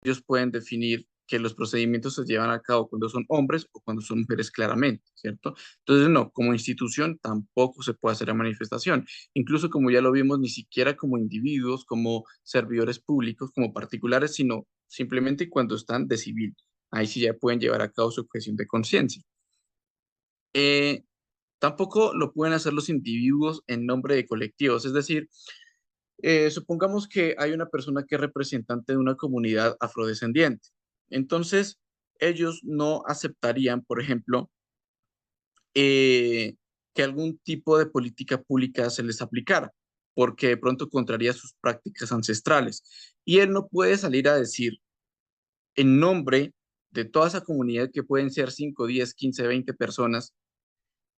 ellos pueden definir que los procedimientos se llevan a cabo cuando son hombres o cuando son mujeres claramente, ¿cierto? Entonces, no, como institución tampoco se puede hacer la manifestación. Incluso como ya lo vimos, ni siquiera como individuos, como servidores públicos, como particulares, sino simplemente cuando están de civil. Ahí sí ya pueden llevar a cabo su objeción de conciencia. Eh, Tampoco lo pueden hacer los individuos en nombre de colectivos, es decir, supongamos que hay una persona que es representante de una comunidad afrodescendiente. Entonces, ellos no aceptarían, por ejemplo, que algún tipo de política pública se les aplicara, porque de pronto contraría sus prácticas ancestrales. Y él no puede salir a decir en nombre de toda esa comunidad que pueden ser 5, 10, 15, 20 personas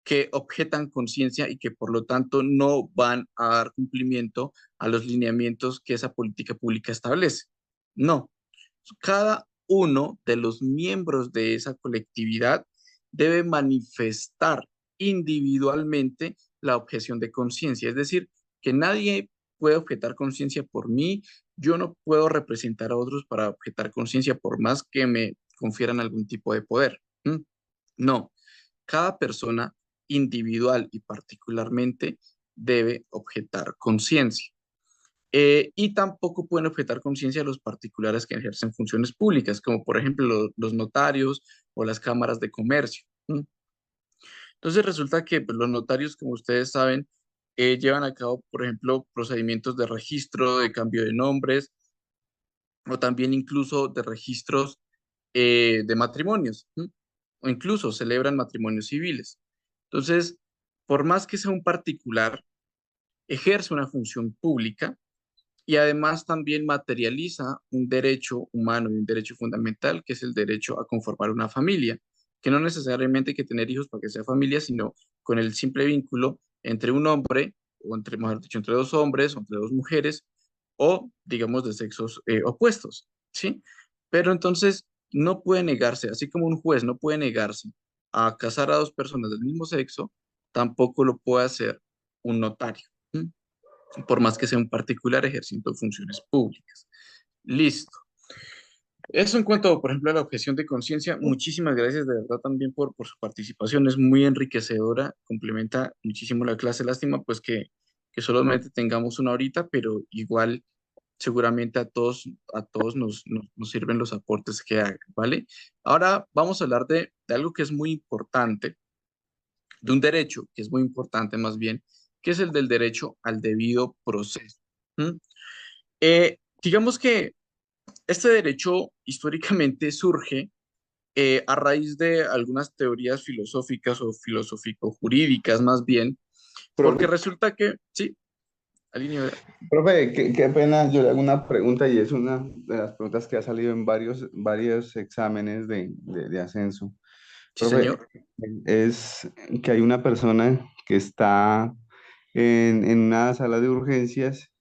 que objetan conciencia y que por lo tanto no van a dar cumplimiento a los lineamientos que esa política pública establece. No, cada uno de los miembros de esa colectividad debe manifestar individualmente la objeción de conciencia, es decir, que nadie puede objetar conciencia por mí, yo no puedo representar a otros para objetar conciencia por más que me confieran algún tipo de poder. ¿Mm? No, cada persona individual y particularmente debe objetar conciencia. Y tampoco pueden objetar conciencia los particulares que ejercen funciones públicas, como por ejemplo los notarios o las cámaras de comercio. ¿M? Entonces resulta que pues, los notarios, como ustedes saben, llevan a cabo, por ejemplo, procedimientos de registro, de cambio de nombres o también incluso de registros de matrimonios, ¿m? O incluso celebran matrimonios civiles. Entonces, por más que sea un particular, ejerce una función pública y además también materializa un derecho humano y un derecho fundamental, que es el derecho a conformar una familia, que no necesariamente hay que tener hijos para que sea familia, sino con el simple vínculo entre un hombre, o entre, mejor dicho, entre dos hombres, o entre dos mujeres, o digamos de sexos opuestos, ¿sí? Pero entonces no puede negarse, así como un juez no puede negarse a casar a dos personas del mismo sexo, tampoco lo puede hacer un notario. ¿M? Por más que sea un particular ejerciendo funciones públicas. Listo. Eso en cuanto, por ejemplo, a la objeción de conciencia. Muchísimas gracias de verdad también por su participación. Es muy enriquecedora, complementa muchísimo la clase. Lástima pues que solamente tengamos una horita, pero igual seguramente a todos nos sirven los aportes que hagan, ¿vale? Ahora vamos a hablar de algo que es muy importante, de un derecho que es muy importante más bien, que es el del derecho al debido proceso. ¿Mm? Digamos que este derecho históricamente surge a raíz de algunas teorías filosóficas o filosófico-jurídicas más bien, porque Profe, resulta que, sí, Aline, profe, qué pena, yo le hago una pregunta y es una de las preguntas que ha salido en varios exámenes de ascenso. sí Profe, señor. es que hay una persona que está en una sala de urgencias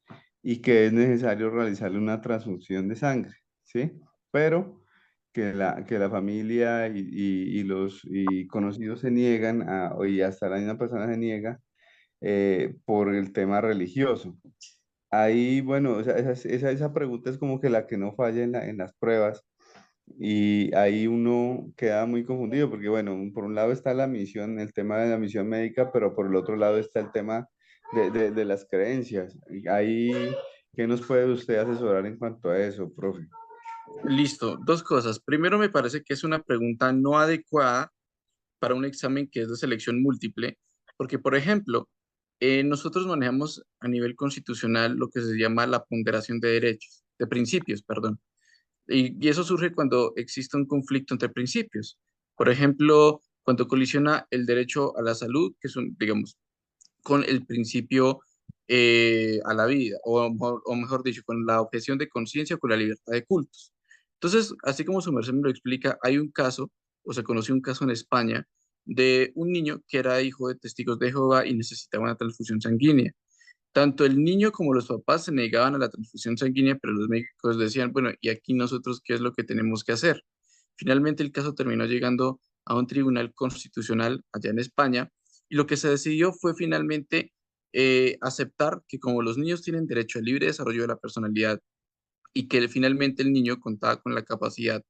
y que es necesario realizarle una transfusión de sangre, ¿sí? Pero que la familia y los conocidos se niegan y hasta la misma persona se niega por el tema religioso. Ahí, bueno, o sea, esa pregunta es como que la que no falla en las pruebas y ahí uno queda muy confundido porque, bueno, por un lado está la misión, el tema de la misión médica, pero por el otro lado está el tema de las creencias. Y ahí, ¿qué nos puede usted asesorar en cuanto a eso, profe? Listo, dos cosas. Primero, me parece que es una pregunta no adecuada para un examen que es de selección múltiple, porque, por ejemplo, nosotros manejamos a nivel constitucional lo que se llama la ponderación de derechos, de principios, perdón. Y eso surge cuando existe un conflicto entre principios. Por ejemplo, cuando colisiona el derecho a la salud, que son, digamos, con el principio a la vida, o mejor dicho, con la objeción de conciencia o con la libertad de cultos. Entonces, así como su merced me lo explica, hay un caso, o se conoció un caso en España, de un niño que era hijo de testigos de Jehová y necesitaba una transfusión sanguínea. Tanto el niño como los papás se negaban a la transfusión sanguínea, pero los médicos decían, bueno, ¿y aquí nosotros qué es lo que tenemos que hacer? Finalmente el caso terminó llegando a un tribunal constitucional allá en España y lo que se decidió fue finalmente aceptar que como los niños tienen derecho al libre desarrollo de la personalidad y que finalmente el niño contaba con la capacidad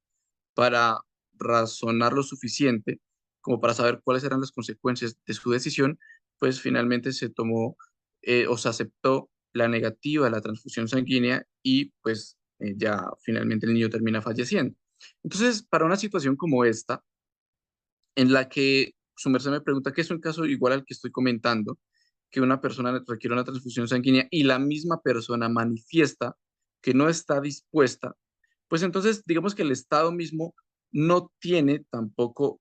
para razonar lo suficiente como para saber cuáles eran las consecuencias de su decisión, pues finalmente se tomó o se aceptó la negativa a la transfusión sanguínea y pues ya finalmente el niño termina falleciendo. Entonces, para una situación como esta, en la que su merced me pregunta que es un caso igual al que estoy comentando, que una persona requiere una transfusión sanguínea y la misma persona manifiesta que no está dispuesta, pues entonces digamos que el Estado mismo no tiene tampoco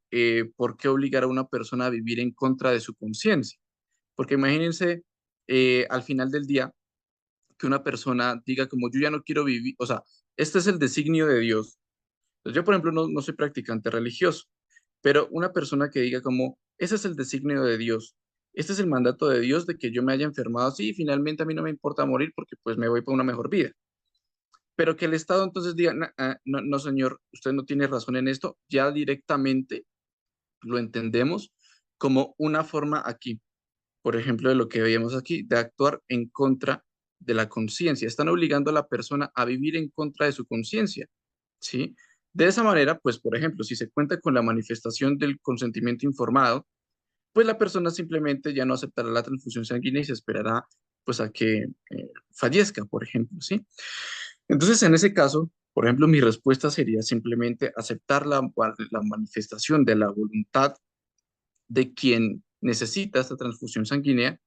por qué obligar a una persona a vivir en contra de su conciencia. Porque imagínense al final del día que una persona diga como yo ya no quiero vivir, o sea, este es el designio de Dios. Pues yo, por ejemplo, no soy practicante religioso, pero una persona que diga como, ese es el designio de Dios, este es el mandato de Dios de que yo me haya enfermado así y finalmente a mí no me importa morir porque pues me voy para una mejor vida. Pero que el Estado entonces diga, no, no, señor, usted no tiene razón en esto, ya directamente lo entendemos como una forma aquí, por ejemplo, de lo que veíamos aquí, de actuar en contra de la conciencia. Están obligando a la persona a vivir en contra de su conciencia, ¿sí? De esa manera, pues, por ejemplo, si se cuenta con la manifestación del consentimiento informado, pues la persona simplemente ya no aceptará la transfusión sanguínea y se esperará, pues, a que fallezca, por ejemplo, ¿sí? Entonces, en ese caso, por ejemplo, mi respuesta sería simplemente aceptar la manifestación de la voluntad de quien necesita esta transfusión sanguínea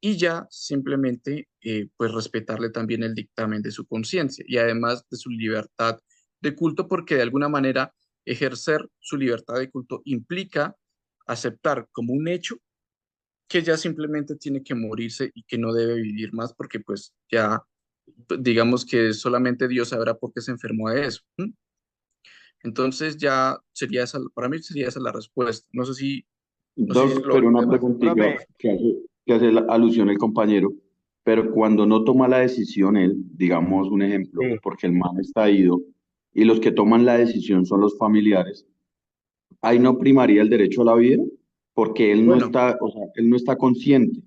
y ya simplemente pues respetarle también el dictamen de su conciencia y además de su libertad de culto, porque de alguna manera ejercer su libertad de culto implica aceptar como un hecho que ya simplemente tiene que morirse y que no debe vivir más porque pues ya digamos que solamente Dios sabrá por qué se enfermó de eso. ¿M? Entonces ya sería esa, para mí sería esa la respuesta. No sé si Doc, lo pero una demás. preguntita que hace la alusión el compañero, pero cuando no toma la decisión él, digamos un ejemplo, Sí. porque el man está ido y los que toman la decisión son los familiares, ahí no primaría el derecho a la vida, porque él no Bueno, está, o sea, él no está consciente.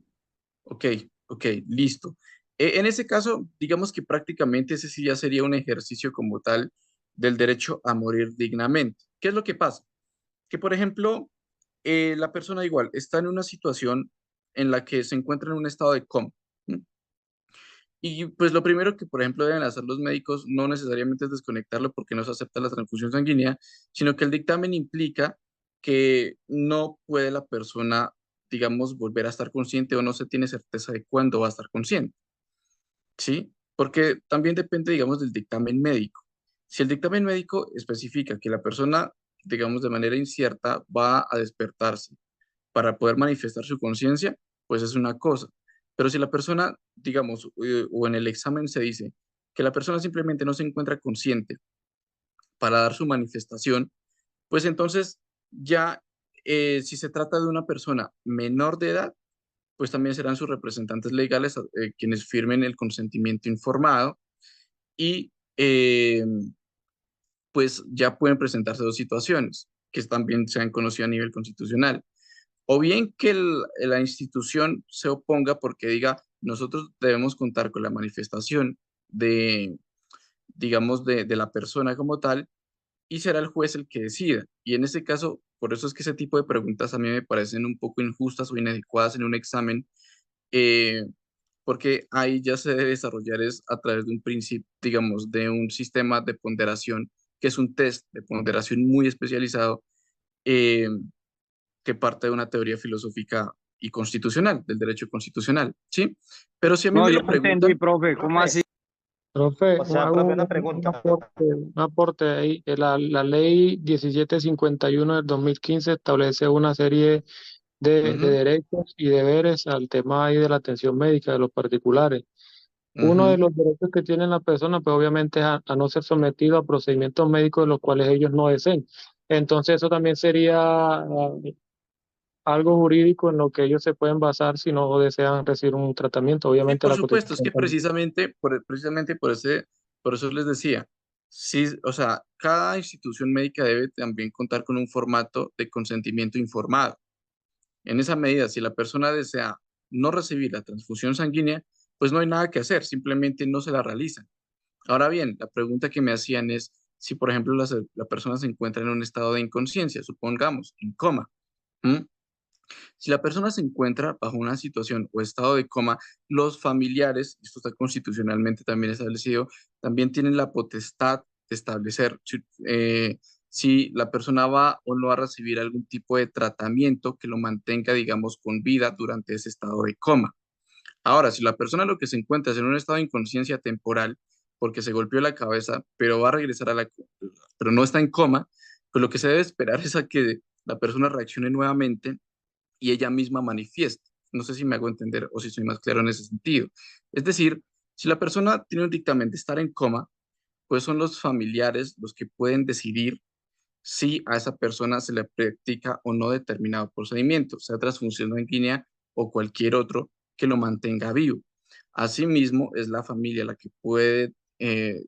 ok, ok, listo. En ese caso, digamos que prácticamente ese sí ya sería un ejercicio como tal del derecho a morir dignamente. ¿Qué es lo que pasa? Que, por ejemplo, la persona igual está en una situación en la que se encuentra en un estado de coma. ¿M? Y pues lo primero que, por ejemplo, deben hacer los médicos no necesariamente es desconectarlo porque no se acepta la transfusión sanguínea, sino que el dictamen implica que no puede la persona, digamos, volver a estar consciente o no se tiene certeza de cuándo va a estar consciente, ¿sí? Porque también depende, digamos, del dictamen médico. Si el dictamen médico especifica que la persona, digamos, de manera incierta va a despertarse para poder manifestar su conciencia, pues es una cosa. Pero si la persona, digamos, o en el examen se dice que la persona simplemente no se encuentra consciente para dar su manifestación, pues entonces ya si se trata de una persona menor de edad, pues también serán sus representantes legales quienes firmen el consentimiento informado y pues ya pueden presentarse dos situaciones que también se han conocido a nivel constitucional o bien que la institución se oponga porque diga, nosotros debemos contar con la manifestación de, digamos, de la persona como tal, y será el juez el que decida. Y en ese caso, por eso es que ese tipo de preguntas a mí me parecen un poco injustas o inadecuadas en un examen, eh, porque ahí ya se debe desarrollar es a través de un principio, digamos, de un sistema de ponderación, que es un test de ponderación muy especializado, eh, que parte de una teoría filosófica y constitucional, del derecho constitucional, ¿sí? Pero si a mí No, me yo lo no entendí, preguntan, profe, ¿cómo así? Profe, O sea, hago profe, una un pregunta. aporte, un aporte ahí. La ley 1751 del 2015 establece una serie de ujú, derechos y deberes al tema ahí de la atención médica de los particulares. Uno de ujú. los derechos que tienen las personas, pues obviamente es a no ser sometido a procedimientos médicos de los cuales ellos no deseen. Entonces eso también sería algo jurídico en lo que ellos se pueden basar si no desean recibir un tratamiento. Sí, Obviamente por la supuesto, es Constitución que también. precisamente por eso les decía, sí, o sea, cada institución médica debe también contar con un formato de consentimiento informado. En esa medida, si la persona desea no recibir la transfusión sanguínea, pues no hay nada que hacer, simplemente no se la realizan. Ahora bien, la pregunta que me hacían es si, por ejemplo, la persona se encuentra en un estado de inconsciencia, supongamos, en coma. ¿M? Si la persona se encuentra bajo una situación o estado de coma, los familiares, esto está constitucionalmente también establecido, también tienen la potestad de establecer si la persona va o no a recibir algún tipo de tratamiento que lo mantenga, digamos, con vida durante ese estado de coma. Ahora, si la persona lo que se encuentra es en un estado de inconsciencia temporal porque se golpeó la cabeza, pero va a regresar pero no está en coma, pues lo que se debe esperar es a que la persona reaccione nuevamente y ella misma manifiesta. No sé si me hago entender o si soy más claro en ese sentido. Es decir, si la persona tiene un dictamen de estar en coma, pues son los familiares los que pueden decidir si a esa persona se le practica o no determinado procedimiento, sea transfusión sanguínea o cualquier otro que lo mantenga vivo. Asimismo, es la familia la que puede,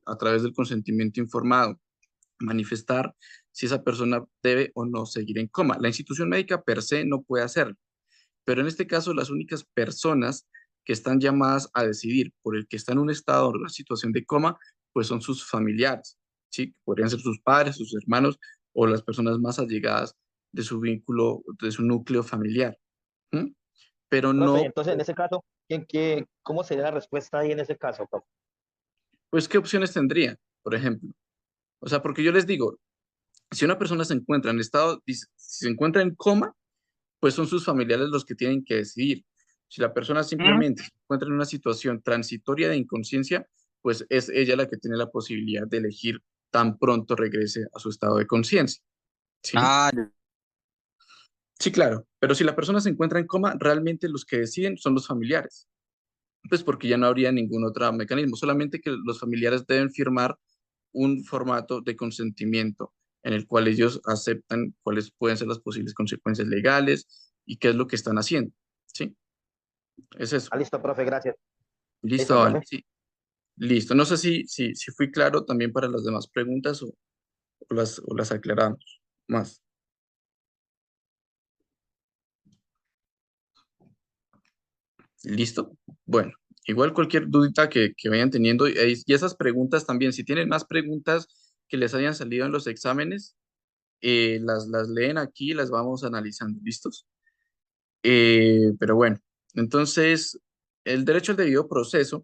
a través del consentimiento informado, manifestar si esa persona debe o no seguir en coma. La institución médica per se no puede hacerlo, pero en este caso las únicas personas que están llamadas a decidir por el que está en un estado o una situación de coma, pues son sus familiares, ¿sí? Podrían ser sus padres, sus hermanos o las personas más allegadas de su vínculo, de su núcleo familiar. ¿M? Pero Profe, no, entonces en ese caso, ¿cómo sería la respuesta ahí en ese caso, profe? pues, ¿qué opciones tendría, por ejemplo? O sea, porque yo les digo, si una persona se encuentra en estado, si se encuentra en coma, pues son sus familiares los que tienen que decidir. Si la persona simplemente se encuentra en una situación transitoria de inconsciencia, pues es ella la que tiene la posibilidad de elegir tan pronto regrese a su estado de conciencia. ¿Sí? Ah, Sí, claro. Pero si la persona se encuentra en coma, realmente los que deciden son los familiares. Pues porque ya no habría ningún otro mecanismo, solamente que los familiares deben firmar un formato de consentimiento en el cual ellos aceptan cuáles pueden ser las posibles consecuencias legales y qué es lo que están haciendo. ¿Sí? Es eso. Ah, listo, profe, gracias. Listo, Listo, vale. profe. Sí, listo. No sé si fui claro también para las demás preguntas o las aclaramos más. ¿Listo? Bueno, igual cualquier dudita que vayan teniendo y esas preguntas también, si tienen más preguntas que les hayan salido en los exámenes, las leen aquí y las vamos analizando. ¿Listos? Pero bueno, entonces, el derecho al debido proceso,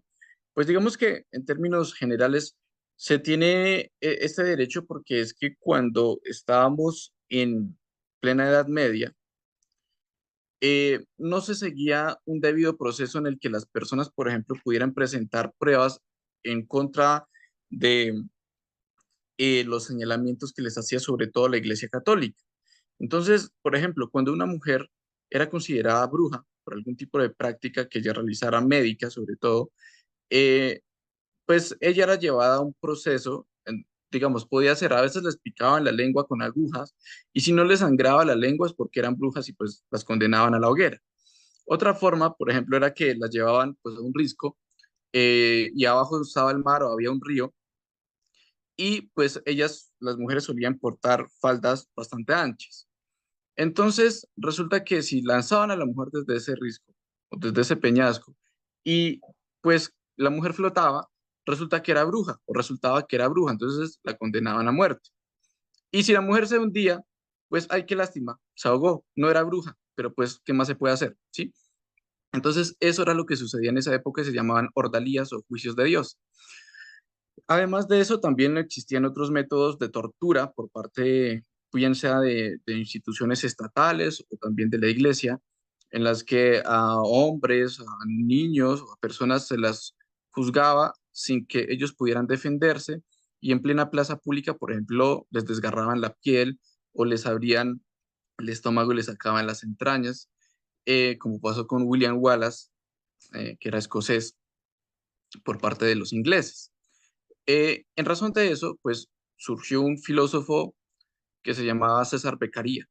pues digamos que en términos generales se tiene este derecho porque es que cuando estábamos en plena Edad Media, no se seguía un debido proceso en el que las personas, por ejemplo, pudieran presentar pruebas en contra de los señalamientos que les hacía sobre todo la Iglesia Católica. Entonces, por ejemplo, cuando una mujer era considerada bruja por algún tipo de práctica que ella realizara médica, sobre todo, eh, pues ella era llevada a un proceso, digamos, podía ser, a veces les picaban la lengua con agujas y si no les sangraba la lengua es porque eran brujas y pues las condenaban a la hoguera. Otra forma, por ejemplo, era que las llevaban pues a un risco y abajo estaba el mar o había un río y pues ellas, las mujeres solían portar faldas bastante anchas. Entonces, resulta que si lanzaban a la mujer desde ese risco, o desde ese peñasco, y pues la mujer flotaba, resulta que era bruja, o resultaba que era bruja, entonces la condenaban a muerte. Y si la mujer se hundía, pues ay, qué lástima, se ahogó, no era bruja, pero pues, ¿qué más se puede hacer? ¿Sí? Entonces, eso era lo que sucedía en esa época, se llamaban ordalías o juicios de Dios. Además de eso, también existían otros métodos de tortura por parte, bien sea de instituciones estatales o también de la iglesia, en las que a hombres, a niños o a personas se las juzgaba sin que ellos pudieran defenderse y en plena plaza pública, por ejemplo, les desgarraban la piel o les abrían el estómago y les sacaban las entrañas, como pasó con William Wallace, que era escocés, por parte de los ingleses. En razón de eso, pues surgió un filósofo que se llamaba César Beccaria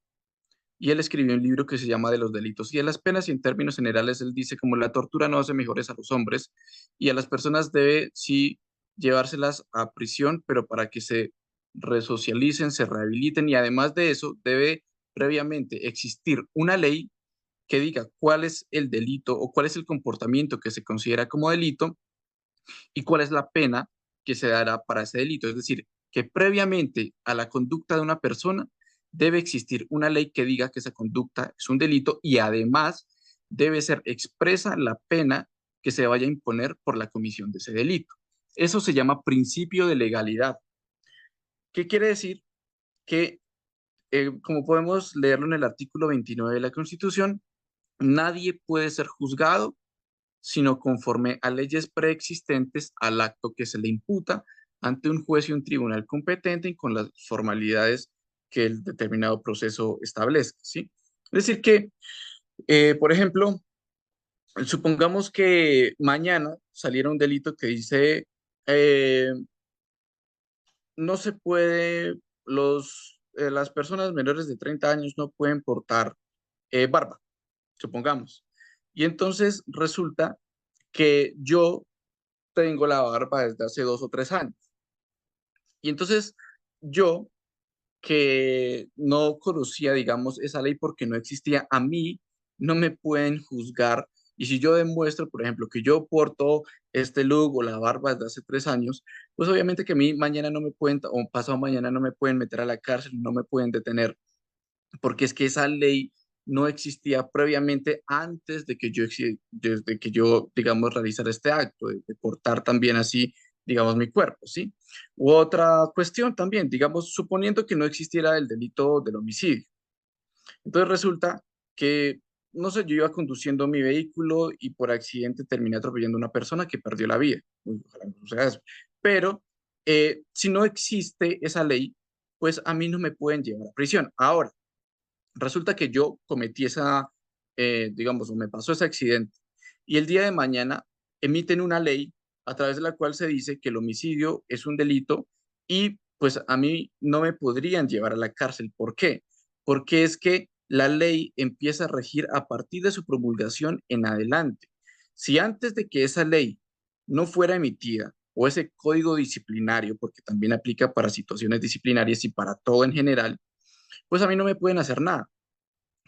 y él escribió un libro que se llama De los delitos y de las penas y en términos generales él dice como la tortura no hace mejores a los hombres y a las personas debe sí llevárselas a prisión, pero para que se resocialicen, se rehabiliten y además de eso debe previamente existir una ley que diga cuál es el delito o cuál es el comportamiento que se considera como delito y cuál es la pena que se dará para ese delito. Es decir, que previamente a la conducta de una persona debe existir una ley que diga que esa conducta es un delito y además debe ser expresa la pena que se vaya a imponer por la comisión de ese delito. Eso se llama principio de legalidad. ¿Qué quiere decir? Que, como podemos leerlo en el artículo 29 de la Constitución, nadie puede ser juzgado sino conforme a leyes preexistentes al acto que se le imputa ante un juez y un tribunal competente y con las formalidades que el determinado proceso establezca, ¿sí? Es decir que, por ejemplo, supongamos que mañana saliera un delito que dice, eh, no se puede, las personas menores de 30 años no pueden portar barba, supongamos. Y entonces resulta que yo tengo la barba desde hace 2 o 3 años. Y entonces yo, que no conocía, digamos, esa ley porque no existía, a mí no me pueden juzgar. Y si yo demuestro, por ejemplo, que yo porto este look o la barba desde hace 3 años, pues obviamente que a mí mañana no me pueden, o pasado mañana no me pueden meter a la cárcel, no me pueden detener, porque es que esa ley no existía previamente antes de que desde que yo, digamos, realizara este acto de portar también así, digamos, mi cuerpo, ¿sí? U otra cuestión también, digamos, suponiendo que no existiera el delito del homicidio. Entonces resulta que, no sé, yo iba conduciendo mi vehículo y por accidente terminé atropellando a una persona que perdió la vida. Uy, ojalá no suceda eso. Pero si no existe esa ley, pues a mí no me pueden llevar a prisión. Ahora, resulta que yo cometí digamos, o me pasó ese accidente y el día de mañana emiten una ley a través de la cual se dice que el homicidio es un delito y pues a mí no me podrían llevar a la cárcel. ¿Por qué? Porque es que la ley empieza a regir a partir de su promulgación en adelante. Si antes de que esa ley no fuera emitida o ese código disciplinario, porque también aplica para situaciones disciplinarias y para todo en general, pues a mí no me pueden hacer nada,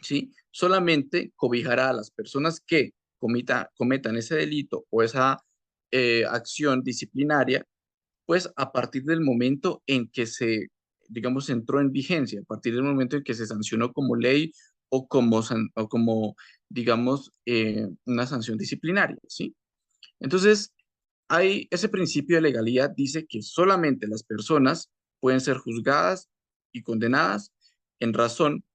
¿sí? Solamente cobijará a las personas que cometan ese delito o esa acción disciplinaria, pues a partir del momento en que digamos, entró en vigencia, a partir del momento en que se sancionó como ley o como digamos, una sanción disciplinaria, ¿sí? Entonces, hay ese principio de legalidad dice que solamente las personas pueden ser juzgadas y condenadas en razón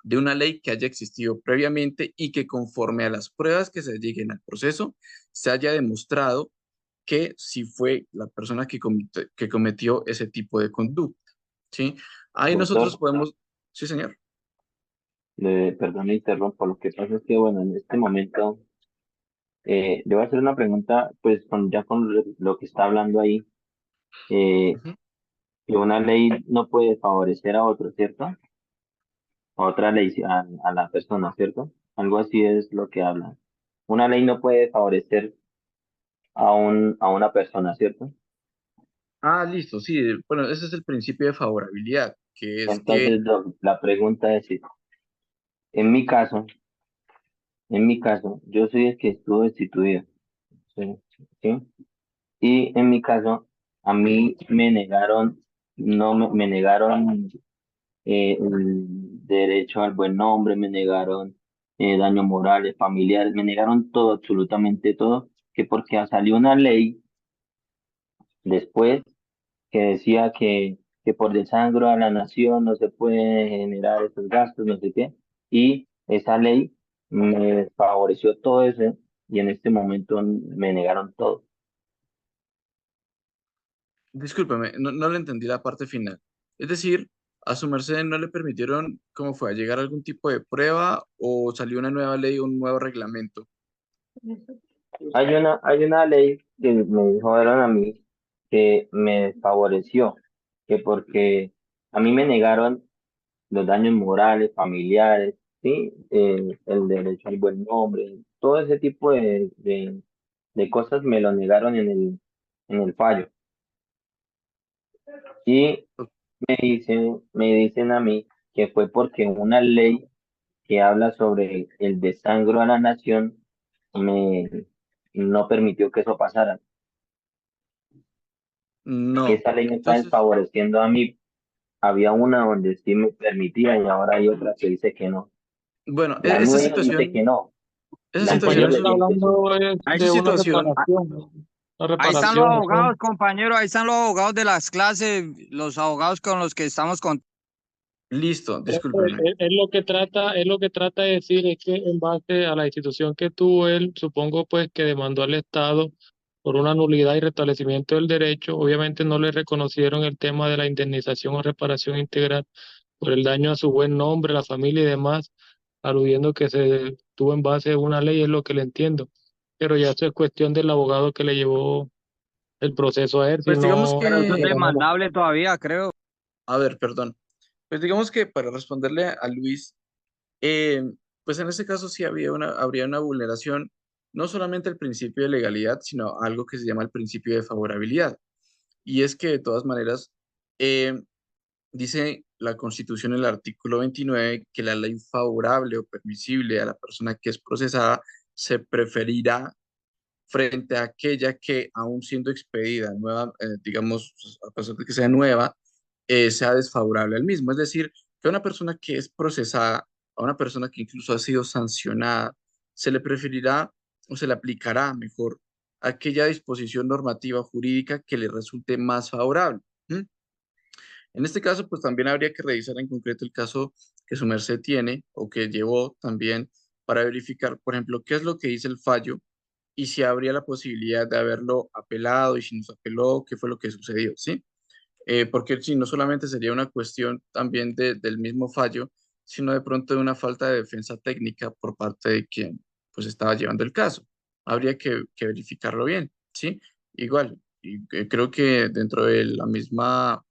de una ley que haya existido previamente y que conforme a las pruebas que se lleguen al proceso, se haya demostrado que sí fue la persona que cometió ese tipo de conducta, ¿sí? Ahí nosotros Doctor, podemos, sí, señor. perdón, me interrumpo. Lo que pasa es que, bueno, en este momento le voy a hacer una pregunta, pues ya con lo que está hablando ahí, eh, Ujú. que una ley no puede favorecer a otro, ¿cierto? A otra ley, a la persona, ¿cierto? Algo así es lo que habla. Una ley no puede favorecer a una persona, ¿cierto? Ah, listo, sí, bueno, ese es el principio de favorabilidad, que es que, Entonces, la pregunta es, si, en mi caso, yo soy el que estuvo destituido, ¿sí? ¿Sí? Y en mi caso, a mí me negaron, no me negaron el derecho al buen nombre, me negaron daños morales, familiares, me negaron todo, absolutamente todo, que porque salió una ley después que decía que por desangro a la nación no se puede generar esos gastos, no sé qué, y esa ley me favoreció todo eso y en este momento me negaron todo. discúlpeme, no le entendí la parte final. Es decir, a su merced no le permitieron, ¿cómo fue?, a llegar a algún tipo de prueba o salió una nueva ley o un nuevo reglamento. Hay una ley que me dijeron a mí que me favoreció, que porque a mí me negaron los daños morales, familiares, ¿sí? El derecho al buen nombre, todo ese tipo de cosas me lo negaron en el fallo. Y me dicen a mí que fue porque una ley que habla sobre el desangro a la nación me no permitió que eso pasara. No. Esa ley me está Entonces, desfavoreciendo a mí. Había una donde sí me permitía y ahora hay otra que dice que no. bueno, La nueva dice que no. esa La Pues situación anterior él es le está un, dice que sí. hablando Ahí esa de una situación, reparación. Una ahí están los reparación. abogados, compañeros, ahí están los abogados de las clases, los abogados con los que estamos con. listo, discúlpeme. Él lo que trata de decir es que en base a la institución que tuvo él, supongo pues que demandó al Estado por una nulidad y restablecimiento del derecho, obviamente no le reconocieron el tema de la indemnización o reparación integral por el daño a su buen nombre, la familia y demás, aludiendo que se tuvo en base a una ley, es lo que le entiendo. Pero ya eso es cuestión del abogado que le llevó el proceso a él, si Pues digamos no, Pero eso es que, pero no. demandable todavía, creo. a ver, perdón. Pues digamos que para responderle a Luis, eh, pues en este caso sí habría una vulneración, no solamente al principio de legalidad, sino algo que se llama el principio de favorabilidad. Y es que de todas maneras, eh, dice la Constitución en el artículo 29 que la ley favorable o permisible a la persona que es procesada se preferirá frente a aquella que, aún siendo expedida nueva, digamos, a pesar de que sea nueva, sea desfavorable al mismo. Es decir, que a una persona que es procesada, a una persona que incluso ha sido sancionada, se le preferirá o se le aplicará mejor aquella disposición normativa jurídica que le resulte más favorable. ¿Mm? En este caso, pues también habría que revisar en concreto el caso que su merced tiene o que llevó también para verificar, por ejemplo, qué es lo que dice el fallo y si habría la posibilidad de haberlo apelado y si nos apeló, qué fue lo que sucedió, ¿sí? Porque si no solamente sería una cuestión también del mismo fallo, sino de pronto de una falta de defensa técnica por parte de quien pues estaba llevando el caso. Habría que verificarlo bien, ¿sí? Igual, y, creo que dentro de la misma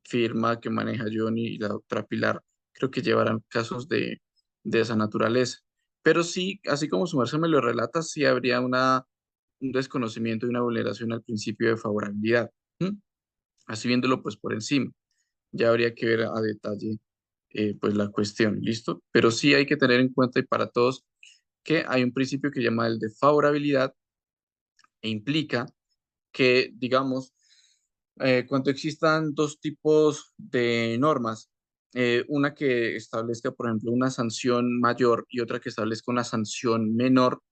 firma que maneja Johnny y la doctora Pilar, creo que llevarán casos de esa naturaleza. Pero sí, así como su merced me lo relata, sí habría un desconocimiento y una vulneración al principio de favorabilidad. ¿M? Así viéndolo pues por encima. Ya habría que ver a detalle pues la cuestión, ¿listo? Pero sí hay que tener en cuenta y para todos que hay un principio que llama el de favorabilidad e implica que, digamos, cuando existan dos tipos de normas, una que establezca, por ejemplo, una sanción mayor y otra que establezca una sanción menor,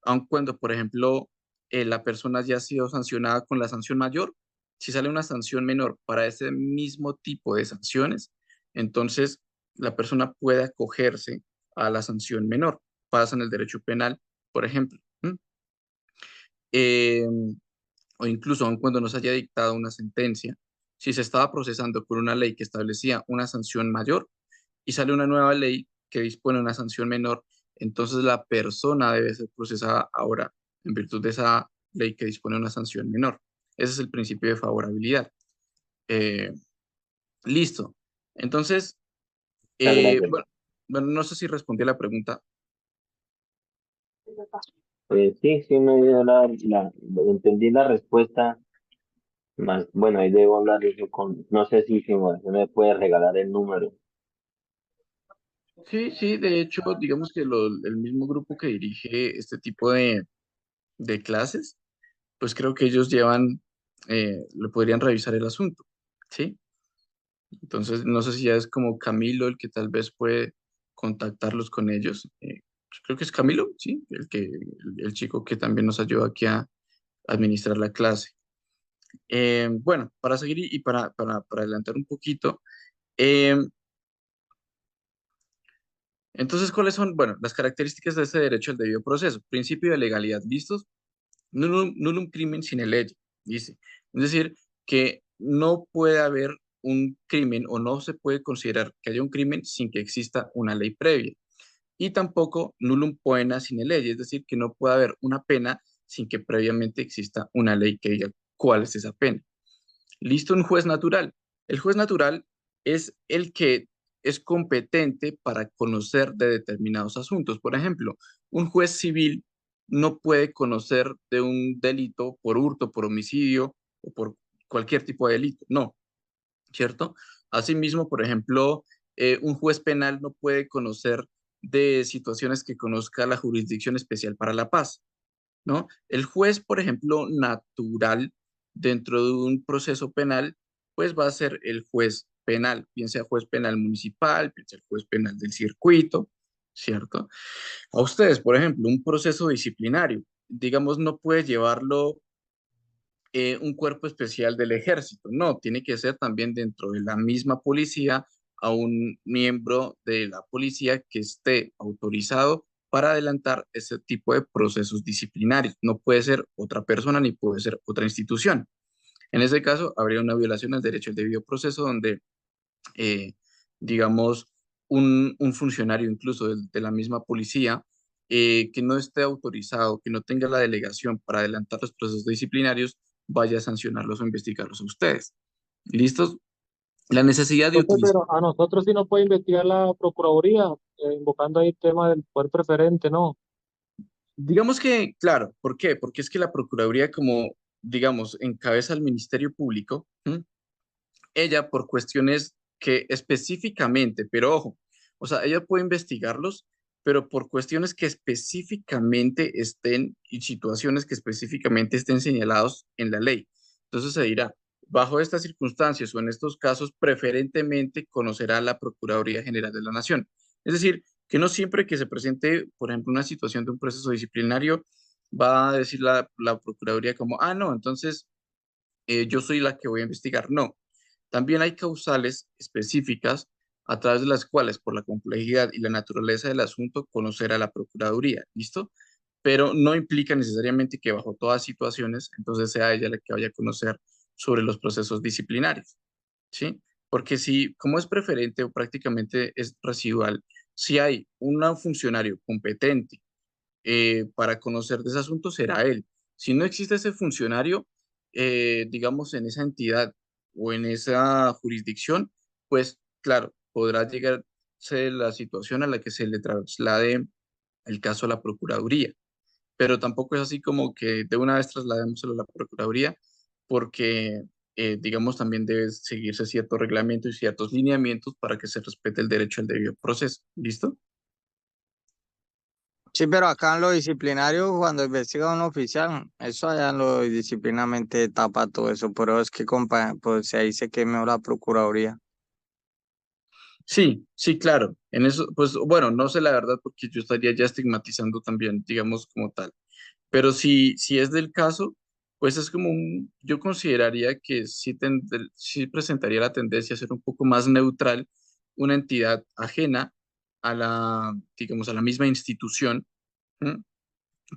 aun cuando, por ejemplo, la persona ya ha sido sancionada con la sanción mayor, si sale una sanción menor para ese mismo tipo de sanciones, entonces la persona puede acogerse a la sanción menor. Pasa en el derecho penal, por ejemplo. ¿M? Eh, o incluso aun cuando no se haya dictado una sentencia, si se estaba procesando por una ley que establecía una sanción mayor y sale una nueva ley que dispone una sanción menor, entonces la persona debe ser procesada ahora en virtud de esa ley que dispone una sanción menor. Ese es el principio de favorabilidad. Eh, listo. Entonces, Muchas gracias. bueno, bueno, no sé si respondí a la pregunta. Sí, sí me dio entendí la respuesta, más, bueno, ahí debo hablar eso con, no sé si me puede regalar el número. Sí, sí, de hecho, digamos que el mismo grupo que dirige este tipo de clases, pues creo que ellos llevan, lo podrían revisar el asunto, ¿sí? Entonces, no sé si ya es como Camilo el que tal vez puede contactarlos con ellos. Creo que es Camilo, ¿sí? El chico que también nos ayuda aquí a administrar la clase. Bueno, para seguir y para adelantar un poquito, eh, entonces, ¿cuáles son? Bueno, las características de este derecho al debido proceso. Principio de legalidad, ¿listos? Nullum crimen sine lege, dice. Es decir, que no puede haber un crimen o no se puede considerar que haya un crimen sin que exista una ley previa. Y tampoco nullum poena sine lege, es decir, que no puede haber una pena sin que previamente exista una ley que diga cuál es esa pena. Listo, un juez natural. El juez natural es el que es competente para conocer de determinados asuntos. Por ejemplo, un juez civil no puede conocer de un delito por hurto, por homicidio o por cualquier tipo de delito. No, ¿cierto? Asimismo, por ejemplo, un juez penal no puede conocer de situaciones que conozca la Jurisdicción Especial para la Paz, ¿no? El juez, por ejemplo, natural dentro de un proceso penal, pues va a ser el juez penal, bien sea juez penal municipal, bien sea el juez penal del circuito, ¿cierto? A ustedes, por ejemplo, un proceso disciplinario, digamos, no puede llevarlo un cuerpo especial del ejército, no, tiene que ser también dentro de la misma policía a un miembro de la policía que esté autorizado para adelantar ese tipo de procesos disciplinarios. No puede ser otra persona ni puede ser otra institución. En ese caso, habría una violación al derecho al debido proceso donde, eh, digamos, un funcionario incluso de la misma policía que no esté autorizado, que no tenga la delegación para adelantar los procesos disciplinarios, vaya a sancionarlos o investigarlos a ustedes. ¿Listos? La necesidad de Entonces, utilizar. pero a nosotros sí nos puede investigar la Procuraduría, invocando ahí el tema del poder preferente, ¿no? Digamos que, claro, ¿por qué? Porque es que la Procuraduría, como, digamos, encabeza el Ministerio Público, ¿m? Ella por cuestiones que específicamente, pero ojo, o sea, ella puede investigarlos, pero por cuestiones que específicamente estén y situaciones que específicamente estén señalados en la ley. Entonces se dirá, bajo estas circunstancias o en estos casos, preferentemente conocerá la Procuraduría General de la Nación. Es decir, que no siempre que se presente, por ejemplo, una situación de un proceso disciplinario, va a decir la Procuraduría como, ah, no, entonces yo soy la que voy a investigar. No, también hay causales específicas a través de las cuales, por la complejidad y la naturaleza del asunto, conocer a la Procuraduría, ¿listo? Pero no implica necesariamente que bajo todas situaciones, entonces sea ella la que vaya a conocer sobre los procesos disciplinarios, ¿sí? Porque si, como es preferente o prácticamente es residual, si hay un funcionario competente para conocer de ese asunto, será él. Si no existe ese funcionario, digamos, en esa entidad o en esa jurisdicción, pues claro, podrá llegarse la situación a la que se le traslade el caso a la Procuraduría, pero tampoco es así como que de una vez trasladémoselo a la Procuraduría, porque, digamos, también debe seguirse ciertos reglamentos y ciertos lineamientos para que se respete el derecho al debido proceso. ¿Listo? Sí, pero acá en lo disciplinario, cuando investiga un oficial, eso allá en lo disciplinamente tapa todo eso, pero es que pues ahí se quemó la Procuraduría. Sí, sí, claro. En eso, pues bueno, no sé la verdad porque yo estaría ya estigmatizando también, digamos, como tal. Pero si es del caso, pues es como yo consideraría que sí presentaría la tendencia a ser un poco más neutral, una entidad ajena a digamos, a la misma institución, ¿m?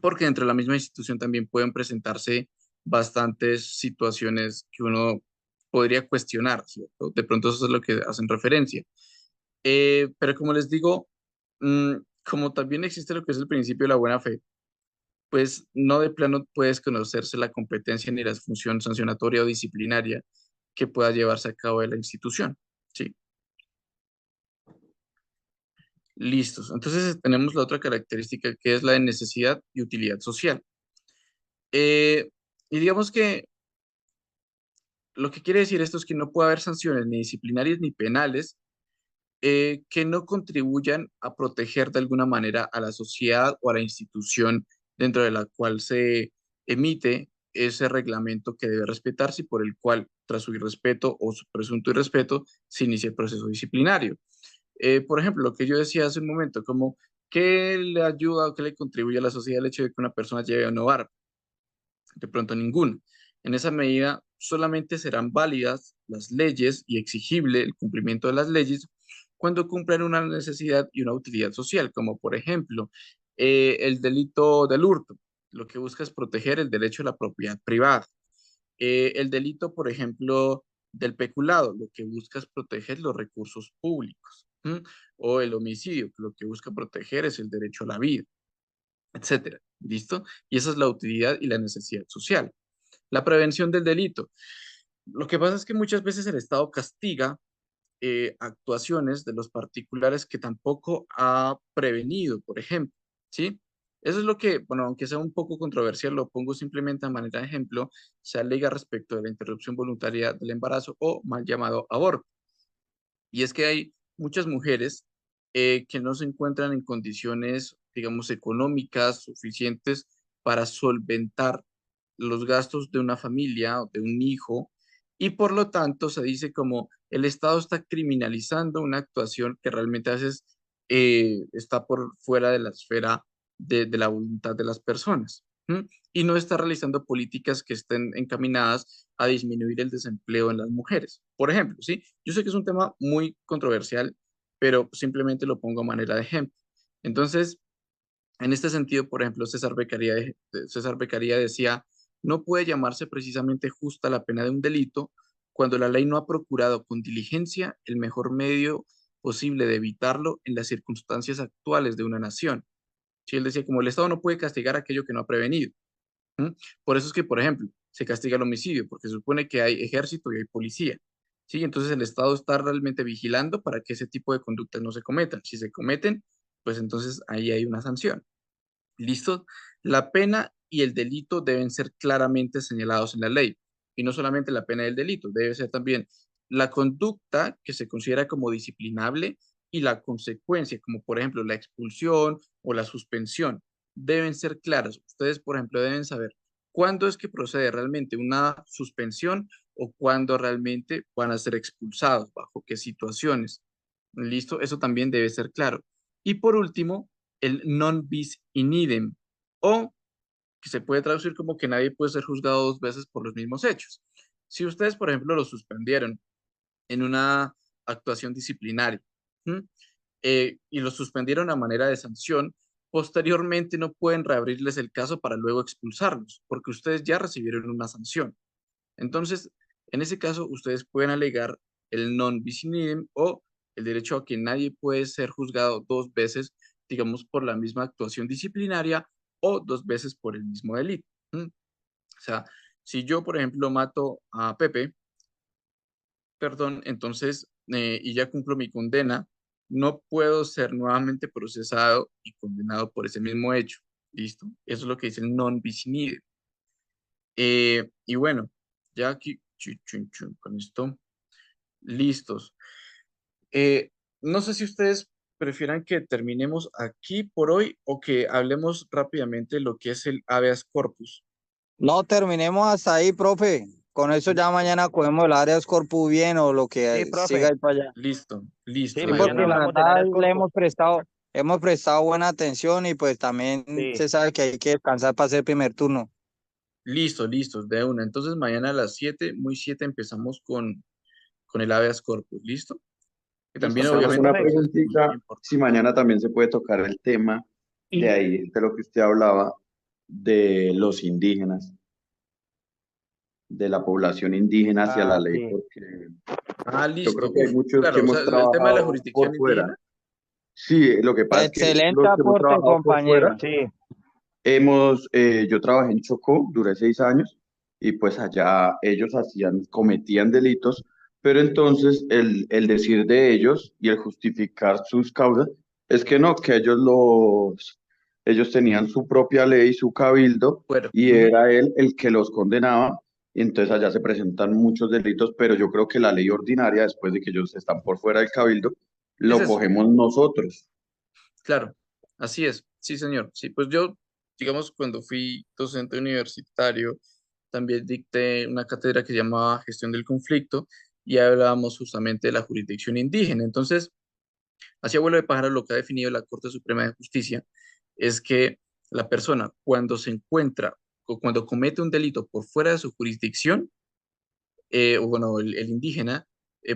Porque dentro de la misma institución también pueden presentarse bastantes situaciones que uno podría cuestionar, ¿cierto? De pronto eso es lo que hacen referencia. Pero como les digo, mm, como también existe lo que es el principio de la buena fe, pues no de plano puedes conocerse la competencia ni la función sancionatoria o disciplinaria que pueda llevarse a cabo de la institución. Sí, listos. Entonces tenemos la otra característica que es la de necesidad y utilidad social. Eh, y digamos que lo que quiere decir esto es que no puede haber sanciones ni disciplinarias ni penales que no contribuyan a proteger de alguna manera a la sociedad o a la institución dentro de la cual se emite ese reglamento que debe respetarse y por el cual, tras su irrespeto o su presunto irrespeto, se inicia el proceso disciplinario. Por ejemplo, lo que yo decía hace un momento, como ¿qué le ayuda o qué le contribuye a la sociedad el hecho de que una persona lleve a un hogar? De pronto ninguna. En esa medida, solamente serán válidas las leyes y exigible el cumplimiento de las leyes cuando cumplan una necesidad y una utilidad social, como por ejemplo el delito del hurto, lo que busca es proteger el derecho a la propiedad privada. El delito, por ejemplo, del peculado, lo que busca es proteger los recursos públicos. ¿M? O el homicidio, que lo que busca proteger es el derecho a la vida, etcétera. ¿Listo? Y esa es la utilidad y la necesidad social. La prevención del delito. Lo que pasa es que muchas veces el Estado castiga actuaciones de los particulares que tampoco ha prevenido, por ejemplo, ¿sí? Eso es lo que, bueno, aunque sea un poco controversial, lo pongo simplemente a manera de ejemplo, se alega respecto de la interrupción voluntaria del embarazo o mal llamado aborto. Y es que hay muchas mujeres que no se encuentran en condiciones, digamos, económicas suficientes para solventar los gastos de una familia o de un hijo, y por lo tanto se dice como el Estado está criminalizando una actuación que realmente a veces está por fuera de la esfera de la voluntad de las personas. ¿M? Y no está realizando políticas que estén encaminadas a disminuir el desempleo en las mujeres. Por ejemplo, ¿sí? Yo sé que es un tema muy controversial, pero simplemente lo pongo a manera de ejemplo. Entonces, en este sentido, por ejemplo, César Beccaria decía, no puede llamarse precisamente justa la pena de un delito cuando la ley no ha procurado con diligencia el mejor medio posible de evitarlo en las circunstancias actuales de una nación. Sí, él decía, como el Estado no puede castigar aquello que no ha prevenido. ¿M? Por eso es que, por ejemplo, se castiga el homicidio, porque se supone que hay ejército y hay policía. ¿Sí? Entonces el Estado está realmente vigilando para que ese tipo de conductas no se cometan. Si se cometen, pues entonces ahí hay una sanción. ¿Listo? La pena y el delito deben ser claramente señalados en la ley. Y no solamente la pena y el delito, debe ser también la conducta que se considera como disciplinable y la consecuencia, como por ejemplo la expulsión o la suspensión, deben ser claras. Ustedes, por ejemplo, deben saber cuándo es que procede realmente una suspensión o cuándo realmente van a ser expulsados, bajo qué situaciones. ¿Listo? Eso también debe ser claro. Y por último, el non bis in idem, o que se puede traducir como que nadie puede ser juzgado dos veces por los mismos hechos. Si ustedes, por ejemplo, lo suspendieron en una actuación disciplinaria, ¿m? Y lo suspendieron a manera de sanción, posteriormente no pueden reabrirles el caso para luego expulsarlos, porque ustedes ya recibieron una sanción. Entonces, en ese caso, ustedes pueden alegar el non bis in idem o el derecho a que nadie puede ser juzgado dos veces, digamos, por la misma actuación disciplinaria o dos veces por el mismo delito. ¿M? O sea, si yo, por ejemplo, mato a Pepe, perdón, entonces, y ya cumplo mi condena, no puedo ser nuevamente procesado y condenado por ese mismo hecho. ¿Listo? Eso es lo que dice el non bis in idem. Y bueno, ya aquí, con esto, listos. No sé si ustedes prefieran que terminemos aquí por hoy o que hablemos rápidamente lo que es el habeas corpus. No terminemos hasta ahí, profe. Con eso ya mañana cogemos el área corpus bien o lo Sí, que siga profe. ahí para allá. Listo, Sí, listo, Sí, de mañana porque una. la hablamos del verdad áreas le corpus. hemos prestado buena atención y pues también Sí. se sabe que hay que descansar para hacer el primer turno. Listo, listo, de una. Entonces mañana a las 7, muy 7, empezamos con el habeas corpus. ¿Listo? Que también Listo, Hacemos obviamente una profe. pues es muy preguntita, si importante. mañana también se puede tocar el tema de ahí, de lo que usted hablaba, de los indígenas, de la población indígena hacia la Ah, ley, sí. porque Ah, yo creo listo. que hay Uf, muchos que claro, o sea, hemos el tema de la trabajado jurisdicción por indígena. fuera. Sí, lo que pasa es que Excelente los que hemos aporte, trabajado por fuera, compañero. Sí. yo trabajé en Chocó, duré 6 años, y pues allá ellos cometían delitos, pero entonces el decir de ellos y el justificar sus causas es que no, que ellos tenían su propia ley, su cabildo, Bueno, y era él el que los condenaba, y entonces allá se presentan muchos delitos, pero yo creo que la ley ordinaria, después de que ellos están por fuera del cabildo, es lo eso. cogemos nosotros. Claro, así es. Sí, señor. Sí, pues yo, digamos, cuando fui docente universitario, también dicté una cátedra que se llamaba Gestión del Conflicto y hablábamos justamente de la jurisdicción indígena. Entonces, así abuelo de pájaro, lo que ha definido la Corte Suprema de Justicia es que la persona cuando se encuentra o cuando comete un delito por fuera de su jurisdicción, o bueno, el indígena,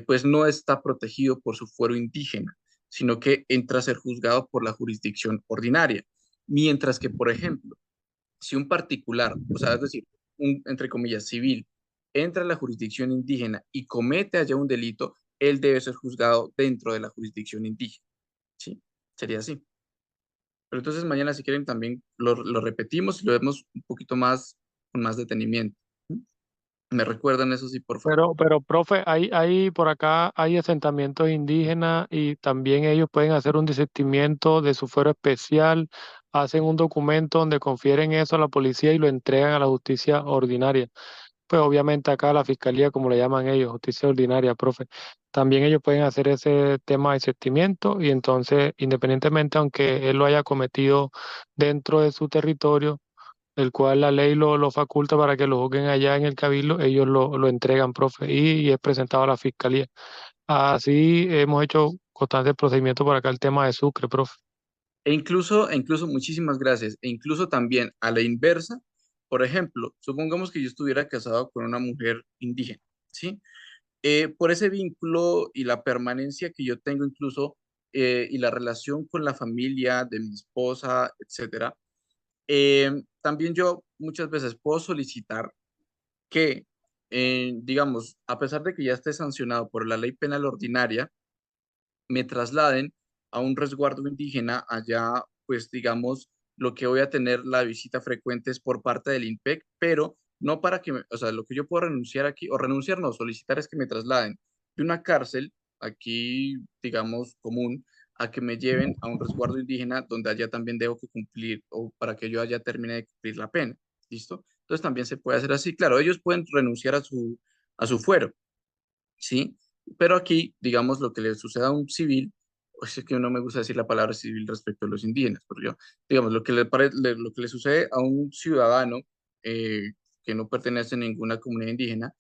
pues no está protegido por su fuero indígena, sino que entra a ser juzgado por la jurisdicción ordinaria. Mientras que, por ejemplo, si un particular, o sea, es decir, un, entre comillas, civil, entra a la jurisdicción indígena y comete allá un delito, él debe ser juzgado dentro de la jurisdicción indígena. ¿Sí? Sería así. Pero entonces mañana, si quieren, también lo repetimos y lo vemos un poquito más, con más detenimiento. ¿Sí? ¿Me recuerdan eso sí, por favor? Pero, profe, por acá hay asentamientos indígenas y también ellos pueden hacer un desistimiento de su fuero especial, hacen un documento donde confieren eso a la policía y lo entregan a la justicia ordinaria. Pues obviamente acá la fiscalía, como le llaman ellos, justicia ordinaria, profe. También ellos pueden hacer ese tema de desistimiento y entonces, independientemente, aunque él lo haya cometido dentro de su territorio, el cual la ley lo faculta para que lo juzguen allá en el cabildo, ellos lo entregan, profe, y es presentado a la fiscalía. Así hemos hecho constantes procedimientos para acá el tema de Sucre, profe. E incluso, muchísimas gracias, e incluso también a la inversa, por ejemplo, supongamos que yo estuviera casado con una mujer indígena, ¿sí? Por ese vínculo y la permanencia que yo tengo incluso y la relación con la familia de mi esposa, etcétera, también yo muchas veces puedo solicitar que, digamos, a pesar de que ya esté sancionado por la ley penal ordinaria, me trasladen a un resguardo indígena allá, pues digamos, lo que voy a tener la visita frecuente es por parte del INPEC, pero no para que, o sea, lo que yo puedo renunciar aquí, o renunciar no, solicitar es que me trasladen de una cárcel aquí, digamos, común, a que me lleven a un resguardo indígena donde allá también debo que cumplir, o para que yo allá termine de cumplir la pena, ¿listo? Entonces también se puede hacer así. Claro, ellos pueden renunciar a su fuero, ¿sí? Pero aquí, digamos, lo que le suceda a un civil, pues es que no me gusta decir la palabra civil respecto a los indígenas, porque digamos, lo que le sucede a un ciudadano que no pertenece a ninguna comunidad indígena,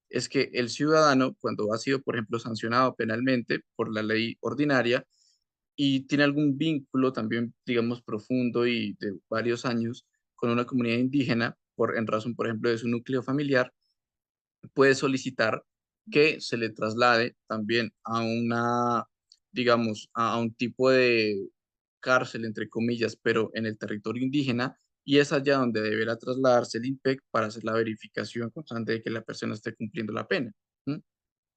es que el ciudadano, cuando ha sido, por ejemplo, sancionado penalmente por la ley ordinaria y tiene algún vínculo también, digamos, profundo y de varios años con una comunidad indígena, en razón, por ejemplo, de su núcleo familiar, puede solicitar que se le traslade también a una, digamos, a un tipo de cárcel, entre comillas, pero en el territorio indígena, y es allá donde deberá trasladarse el INPEC para hacer la verificación constante de que la persona esté cumpliendo la pena. ¿M?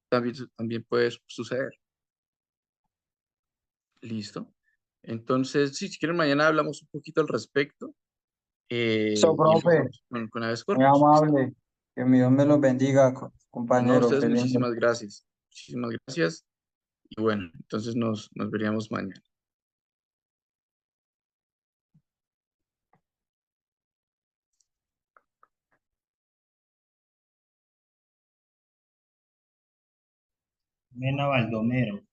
También puede suceder. ¿Listo? Entonces, sí, si quieren, mañana hablamos un poquito al respecto Eso, y profe, empezamos con habeas muy corpus. ¿Listo? amable. Que mi Dios me los bendiga, No, a compañero. ustedes Feliz noche. muchísimas gracias. Muchísimas gracias. Y bueno, entonces nos veríamos mañana. Mena Baldomero.